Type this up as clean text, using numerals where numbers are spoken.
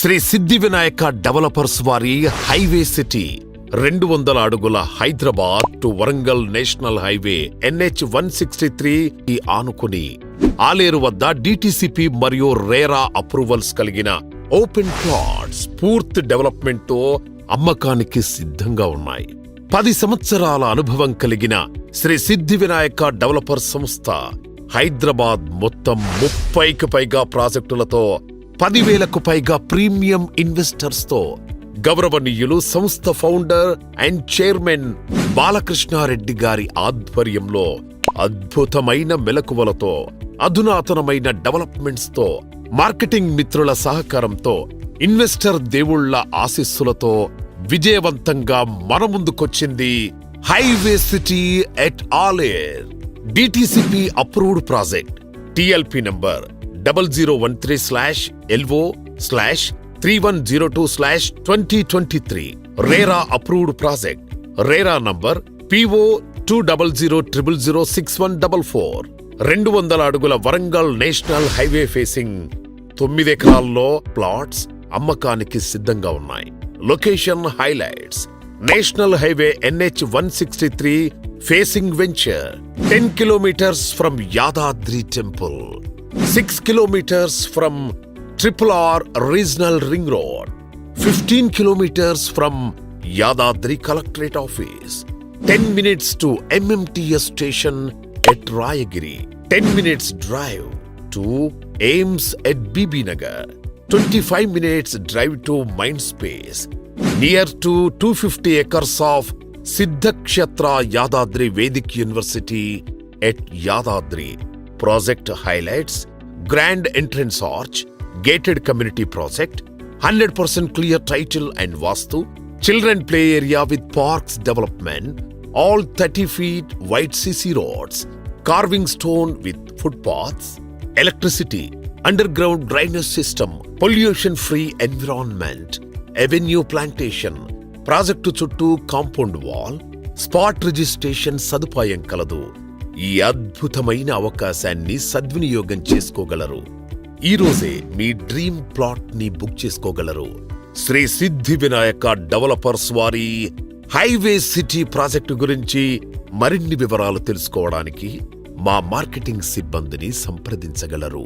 శ్రీ సిద్ధి Vinayaka developers వారి highway city 200 అడుగుల Hyderabad to Warangal national highway NH 163 కి ఆనుకుని ఆలేరు వద్ద DTCP మరియు రేరా అప్రూవల్స్ కలిగిన ఓపెన్ ప్లాట్స్ పూర్తి డెవలప్మెంట్ తో అమ్మకానికి సిద్ధంగా ఉన్నాయి. 10 సంవత్సరాల అనుభవం కలిగిన శ్రీ సిద్ధి వినాయక డెవలపర్స్ సంస్థ హైదరాబాద్ మొత్తం 30కి పైగా ప్రాజెక్టులతో 10,000కు పైగా ప్రీమియం ఇన్వెస్టర్స్ తో గౌరవనీయులు సంస్థ ఫౌండర్ అండ్ చైర్మన్ బాలకృష్ణారెడ్డి గారి ఆధ్వర్యంలో అద్భుతమైన మెలకువలతో అధునాతనమైన డెవలప్మెంట్స్ తో మార్కెటింగ్ మిత్రుల సహకారంతో ఇన్వెస్టర్ దేవుళ్ల ఆశీస్సులతో విజయవంతంగా మన ముందుకొచ్చింది highway city at Aler. DTCP approved project TLP number 0013/LO/3102/2023. RERA approved project RERA number PO 200006144. 200 అడుగుల వరంగల్ నేషనల్ హైవే ఫేసింగ్ 9 ఎకరాల్లో ప్లాట్స్ అమ్మకానికి సిద్ధంగా ఉన్నాయి. Location highlights: national highway NH 163 facing venture 10 kilometers from Yadadri temple, 6 kilometers from RRR Regional Ring Road, 15 kilometers from Yadadri Collectorate Office, 10 minutes to MMTS station at Rayagiri, 10 minutes drive to AIMS at BB Nagar, 25 minutes drive to Mindspace, near to 250 acres of Siddhakshetra Yadadri Vedic University at Yadadri. Project highlights: grand entrance arch, gated community project, 100% clear title and vastu, children play area with parks development, all 30 feet wide CC roads, carving stone with footpaths, electricity, underground drainage system, pollution free environment, avenue plantation, project చుట్టూ compound wall, spot registration సదుపాయం కలదు. ఈ అద్భుతమైన అవకాశాన్ని సద్వినియోగం చేసుకోగలరు. ఈ రోజే మీ డ్రీమ్ ప్లాట్ ని బుక్ చేసుకోగలరు. శ్రీ సిద్ధి వినాయక డెవలపర్స్ వారి హైవే సిటీ ప్రాజెక్టు గురించి మరిన్ని వివరాలు తెలుసుకోవడానికి మా మార్కెటింగ్ సిబ్బందిని సంప్రదించగలరు.